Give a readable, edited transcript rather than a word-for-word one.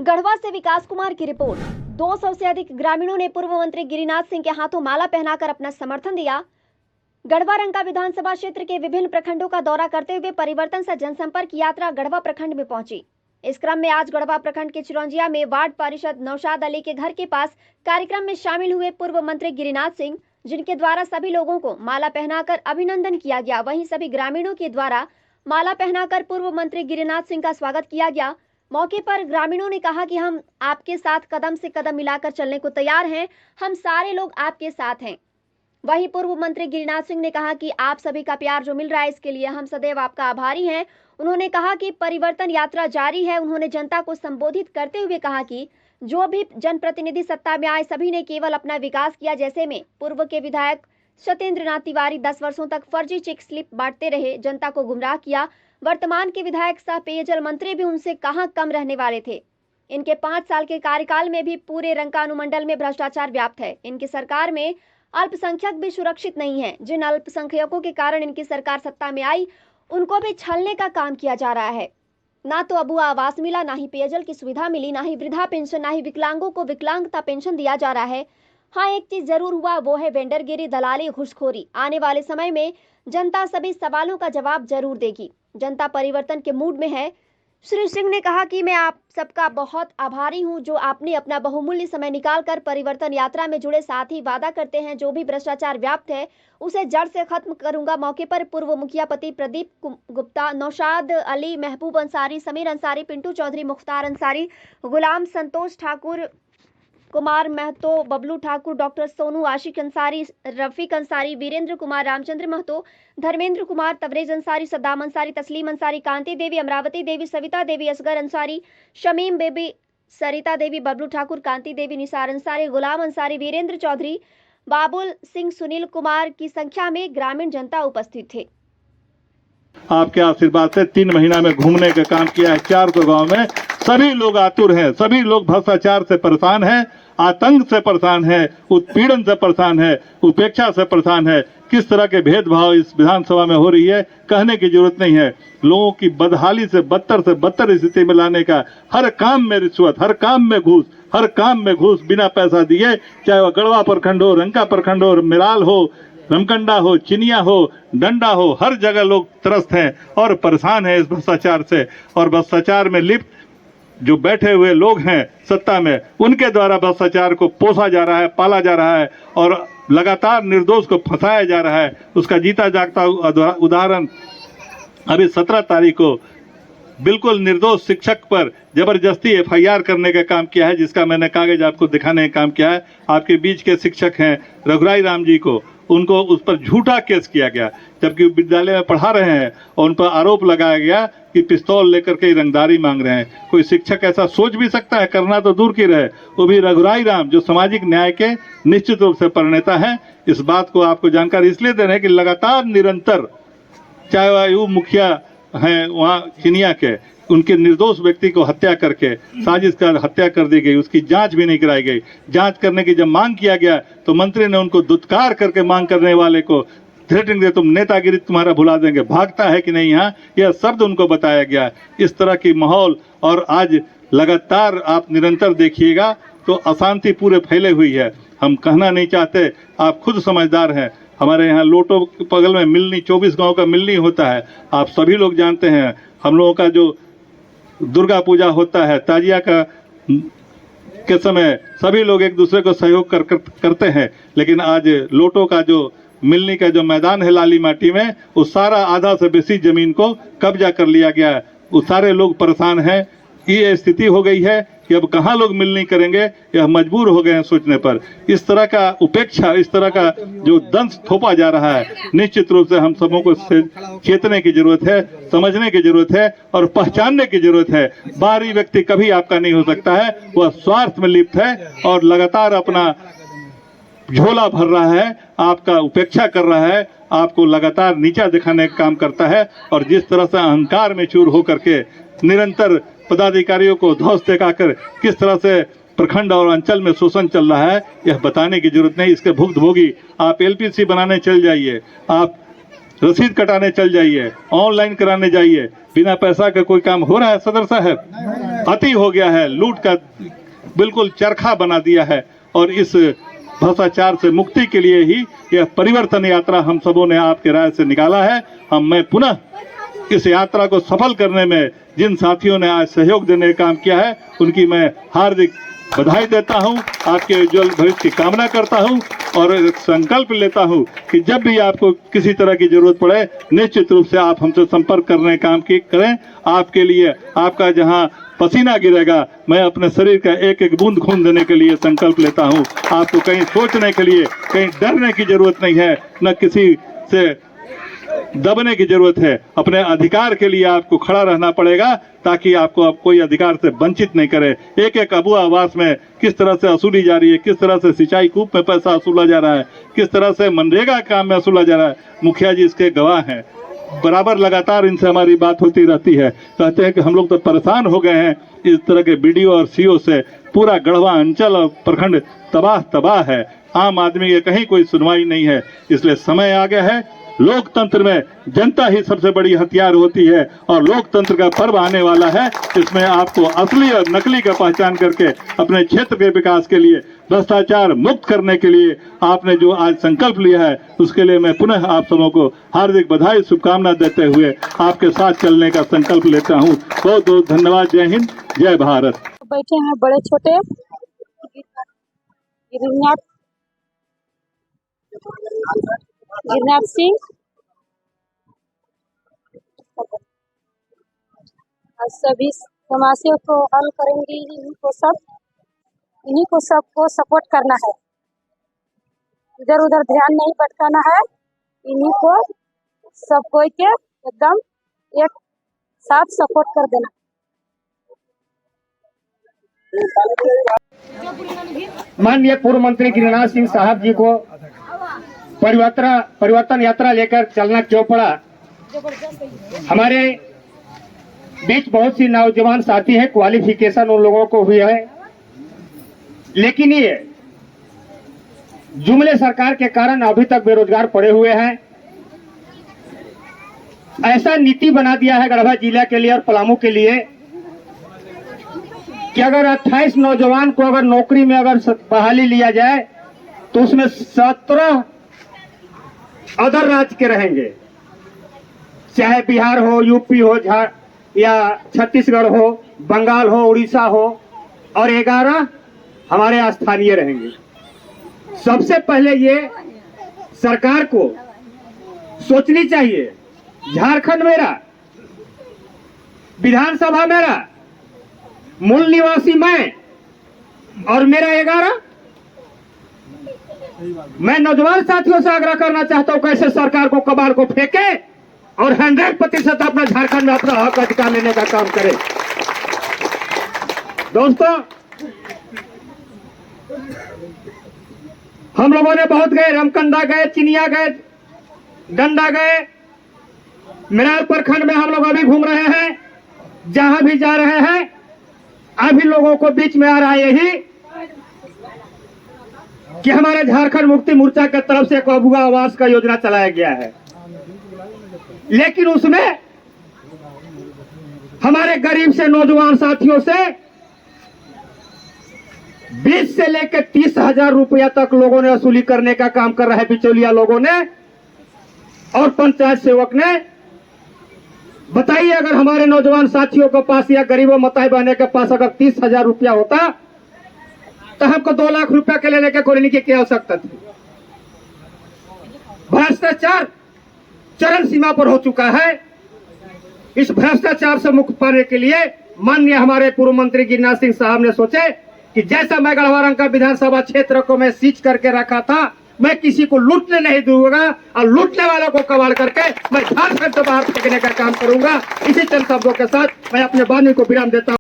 गढ़वा से विकास कुमार की रिपोर्ट। 200 से अधिक ग्रामीणों ने पूर्व मंत्री गिरिनाथ सिंह के हाथों माला पहनाकर अपना समर्थन दिया। गढ़वा रंका विधानसभा क्षेत्र के विभिन्न प्रखंडों का दौरा करते हुए परिवर्तन से जनसंपर्क यात्रा गढ़वा प्रखंड में पहुंची। इस क्रम में आज गढ़वा प्रखंड के चिरौंजिया में वार्ड पार्षद नौशाद अली के घर के पास कार्यक्रम में शामिल हुए पूर्व मंत्री गिरिनाथ सिंह, जिनके द्वारा सभी लोगों को माला पहनाकर अभिनंदन किया गया। वहीं सभी ग्रामीणों के द्वारा माला पहनाकर पूर्व मंत्री गिरिनाथ सिंह का स्वागत किया गया। मौके पर ग्रामीणों ने कहा कि हम आपके साथ कदम से कदम मिलाकर चलने को तैयार हैं, हम सारे लोग आपके साथ हैं। वहीं पूर्व मंत्री गिरिनाथ सिंह ने कहा कि आप सभी का प्यार जो मिल रहा है इसके लिए हम सदैव आपका आभारी हैं। उन्होंने कहा कि परिवर्तन यात्रा जारी है। उन्होंने जनता को संबोधित करते हुए कहा कि जो भी जनप्रतिनिधि सत्ता में आए सभी ने केवल अपना विकास किया। जैसे में पूर्व के विधायक सत्येंद्र नाथ तिवारी 10 वर्षों तक फर्जी चेक स्लिप बांटते रहे, जनता को गुमराह किया। वर्तमान के विधायक सह पेयजल मंत्री भी उनसे कहां कम रहने वाले थे। इनके 5 साल के कार्यकाल में भी पूरे रंका अनुमंडल में भ्रष्टाचार व्याप्त है। इनकी सरकार में अल्पसंख्यक भी सुरक्षित नहीं है। जिन अल्पसंख्यकों के कारण इनकी सरकार सत्ता में आई, उनको भी छलने का काम किया जा रहा है। ना तो अबुआ आवास मिला, ना ही पेयजल की सुविधा मिली, ना ही वृद्धा पेंशन, ना ही विकलांगों को विकलांगता पेंशन दिया जा रहा है। हाँ, एक चीज जरूर हुआ, वो है वेंडरगिरी, दलाली, घूसखोरी। आने वाले समय में जनता सभी सवालों का जवाब जरूर देगी। जनता परिवर्तन के मूड में है। श्री सिंह ने कहा कि मैं आप सबका बहुत आभारी हूं, जो आपने अपना बहुमूल्य समय निकालकर परिवर्तन यात्रा में जुड़े। साथ ही वादा करते हैं जो भी भ्रष्टाचार व्याप्त है उसे जड़ से खत्म करूंगा। मौके पर पूर्व मुखिया पति प्रदीप गुप्ता, नौशाद अली, महबूब अंसारी, समीर अंसारी, पिंटू चौधरी, मुख्तार अंसारी, गुलाम संतोष ठाकुर, कुमार महतो, बबलू ठाकुर, डॉक्टर सोनू, आशिक अंसारी, रफीक अंसारी, वीरेंद्र कुमार, रामचंद्र महतो, धर्मेंद्र कुमार, तबरेज अंसारी, सद्दाम अंसारी, तस्लीम अंसारी, कांति देवी, अमरावती देवी, सविता देवी, असगर अंसारी, शमीम बेबी, सरिता देवी, बबलू ठाकुर, कांति देवी, निसार अंसारी, गुलाम अंसारी, वीरेंद्र चौधरी, बाबुल सिंह, सुनील कुमार की संख्या में ग्रामीण जनता उपस्थित थे। आपके आशीर्वाद से 3 महीना में घूमने का काम किया है 400 गांव में। सभी लोग आतुर हैं, सभी लोग भ्रष्टाचार से परेशान हैं, आतंक से परेशान है, उत्पीड़न से परेशान है, उपेक्षा से परेशान है। किस तरह के भेदभाव इस विधानसभा में हो रही है, कहने की जरूरत नहीं है। लोगों की बदहाली से बदतर स्थिति में लाने का, हर काम में रिश्वत, हर काम में घूस, हर काम में घूस बिना पैसा दिए, चाहे वह गढ़वा प्रखंड हो, रंका प्रखंड हो, मिराल हो, रमकंडा हो, चिनिया हो, डंडा हो, हर जगह लोग त्रस्त हैं और परेशान हैं इस भ्रष्टाचार से। और भ्रष्टाचार में लिप्त जो बैठे हुए लोग हैं सत्ता में, उनके द्वारा भ्रष्टाचार को पोसा जा रहा है, पाला जा रहा है और लगातार निर्दोष को फंसाया जा रहा है। उसका जीता जागता उदाहरण अभी 17 तारीख को बिल्कुल निर्दोष शिक्षक पर जबरदस्ती FIR करने का काम किया है, जिसका मैंने कागज आपको दिखाने का काम किया है। आपके बीच के शिक्षक हैं रघुराई राम जी को, उनको उस पर झूठा केस किया गया, जबकि विद्यालय में पढ़ा रहे हैं और उन पर आरोप लगाया गया कि पिस्तौल लेकर के रंगदारी मांग रहे हैं। कोई शिक्षक ऐसा सोच भी सकता है? करना तो दूर की रहे, वो भी रघुराई राम जो सामाजिक न्याय के निश्चित रूप से प्रणेता हैं। इस बात को आपको जानकारी इसलिए दे रहे हैं कि लगातार निरंतर, चाहे वह युवा मुखिया हैं वहाँ चिनिया के, उनके निर्दोष व्यक्ति को हत्या करके साजिश कर हत्या कर दी गई, उसकी जांच भी नहीं कराई गई। जांच करने की जब मांग किया गया तो मंत्री ने उनको दुत्कार करके मांग करने वाले को थ्रेटिंग दे, तुम नेतागिरी तुम्हारा भुला देंगे, भागता है कि नहीं यहाँ, यह शब्द उनको बताया गया। इस तरह की माहौल और आज लगातार आप निरंतर देखिएगा तो अशांति पूरे फैले हुई है। हम कहना नहीं चाहते, आप खुद समझदार हैं। हमारे यहाँ लोटो बगल में मिलनी, 24 गाँव का मिलनी होता है, आप सभी लोग जानते हैं। हम लोगों का जो दुर्गा पूजा होता है, ताजिया का के समय सभी लोग एक दूसरे को सहयोग करते हैं। लेकिन आज लोटो का जो मिलनी का जो मैदान है लाली माटी में, उस सारा आधा से बेसी जमीन को कब्जा कर लिया गया है। वो सारे लोग परेशान हैं। ये स्थिति हो गई है कि अब कहाँ लोग मिलनी करेंगे, यह मजबूर हो गए हैं सोचने पर। इस तरह का उपेक्षा, इस तरह का जो दंश थोपा जा रहा है, निश्चित रूप से हम सबों को चेतने की जरूरत है, समझने की जरूरत है और पहचानने की जरूरत है। बाहरी व्यक्ति कभी आपका नहीं हो सकता है, वह स्वार्थ में लिप्त है और लगातार अपना झोला भर रहा है, आपका उपेक्षा कर रहा है, आपको लगातार नीचा दिखाने का काम करता है। और जिस तरह से अहंकार में चूर होकर के निरंतर पदाधिकारियों को धौंस दिखाकर किस तरह से प्रखंड और अंचल में शोषण चल रहा है, यह बताने की जरूरत नहीं। इसके भुक्तभोगी आप LPC बनाने चल जाइए, आप रसीद कटाने चल जाइए, ऑनलाइन कराने जाइए, बिना पैसा का कोई काम हो रहा है सदर साहब? अति हो गया है, लूट का बिल्कुल चरखा बना दिया है। और इस भ्रष्टाचार से मुक्ति के लिए ही यह परिवर्तन यात्रा हम सबों ने आपके राय से निकाला है। मैं पुनः इस यात्रा को सफल करने में जिन साथियों ने आज सहयोग देने का काम किया है, उनकी मैं हार्दिक बधाई देता हूं, आपके उज्जवल भविष्य की कामना करता हूं और एक संकल्प लेता हूं कि जब भी आपको किसी तरह की जरूरत पड़े, निश्चित रूप से आप हमसे संपर्क करने का काम करें। आपके लिए आपका जहां पसीना गिरेगा, मैं अपने शरीर का एक एक बूंद खून देने के लिए संकल्प लेता हूं। आपको कहीं सोचने के लिए, कहीं डरने की जरूरत नहीं है, न किसी से दबने की जरूरत है। अपने अधिकार के लिए आपको खड़ा रहना पड़ेगा, ताकि आपको कोई अधिकार से वंचित नहीं करे। एक एक अबू आवास में किस तरह से वसूली जा रही है, किस तरह से सिंचाई कूप में पैसा वसूला जा रहा है, किस तरह से मनरेगा काम में वसूला जा रहा है, मुखिया जी इसके गवाह हैं। बराबर लगातार इनसे हमारी बात होती रहती है। कहते हैं कि हम लोग तो परेशान हो गए हैं इस तरह के बीडीओ और सीओ से। पूरा गढ़वा अंचल और प्रखंड तबाह है। आम आदमी के कहीं कोई सुनवाई नहीं है। इसलिए समय आ गया है। लोकतंत्र में जनता ही सबसे बड़ी हथियार होती है और लोकतंत्र का पर्व आने वाला है। इसमें आपको असली और नकली का पहचान करके अपने क्षेत्र के विकास के लिए, भ्रष्टाचार मुक्त करने के लिए आपने जो आज संकल्प लिया है, उसके लिए मैं पुनः आप सबों को हार्दिक बधाई, शुभकामना देते हुए आपके साथ चलने का संकल्प लेता हूँ। बहुत बहुत धन्यवाद। जय हिंद, जय भारत। बैठे हैं बड़े छोटे गिरनाथ सिंह और सभी समस्या को हल करेंगे। इन्हीं को सबको सपोर्ट करना है, इधर उधर ध्यान नहीं भटकाना है। इन्हीं को सब कोई के एकदम एक साथ सपोर्ट कर देना। माननीय पूर्व मंत्री गिरिनाथ सिंह साहब जी को परिवर्तन यात्रा लेकर चलना क्यों पड़ा? हमारे बीच बहुत सी नौजवान साथी हैं, क्वालिफिकेशन उन लोगों को हुई है, लेकिन ये जुमले सरकार के कारण अभी तक बेरोजगार पड़े हुए हैं। ऐसा नीति बना दिया है गढ़वा जिला के लिए और पलामू के लिए कि अगर 28 नौजवान को अगर नौकरी में अगर बहाली लिया जाए तो उसमें 17 अदर राज्य के रहेंगे, चाहे बिहार हो, यूपी हो, या छत्तीसगढ़ हो, बंगाल हो, उड़ीसा हो, और 11 हमारे स्थानीय रहेंगे। सबसे पहले ये सरकार को सोचनी चाहिए, झारखंड मेरा, विधानसभा मेरा, मूल निवासी मैं और मेरा 11। मैं नौजवान साथियों से आग्रह करना चाहता हूं, कैसे सरकार को कबाड़ को फेंके और 100% अपना झारखंड में अपना हक अधिकार लेने का काम करे। दोस्तों, हम लोगों ने बहुत गए, रमकंदा गए, चिनिया गए, डंडा गए, मिराल प्रखंड में हम लोग अभी घूम रहे हैं। जहां भी जा रहे हैं, अभी लोगों को बीच में आ रहा है यही कि हमारे झारखंड मुक्ति मोर्चा की तरफ से एक अबुआ आवास का योजना चलाया गया है, लेकिन उसमें हमारे गरीब से नौजवान साथियों से 20 से लेकर 30,000 रुपया तक लोगों ने वसूली करने का काम कर रहे हैं, बिचौलिया लोगों ने और पंचायत सेवक ने। बताइए, अगर हमारे नौजवान साथियों के पास या गरीबों मताई बहने के पास अगर 30,000 रुपया होता तो हमको 2 लाख रुपया के लेने के कोई की क्या आवश्यकता थी? भ्रष्टाचार चरम सीमा पर हो चुका है। इस भ्रष्टाचार से मुक्त पाने के लिए माननीय हमारे पूर्व मंत्री गिरिनाथ सिंह साहब ने सोचे कि जैसा मैं गढ़वा रंका विधानसभा क्षेत्र को मैं सींच करके रखा था, मैं किसी को लूटने नहीं दूंगा और लूटने वालों को कबाड़ करके मैं झारखंड से बाहर फेंकने का काम करूंगा। इसी चंद शब्दों के साथ मैं अपने वाणी को विराम देता हूं।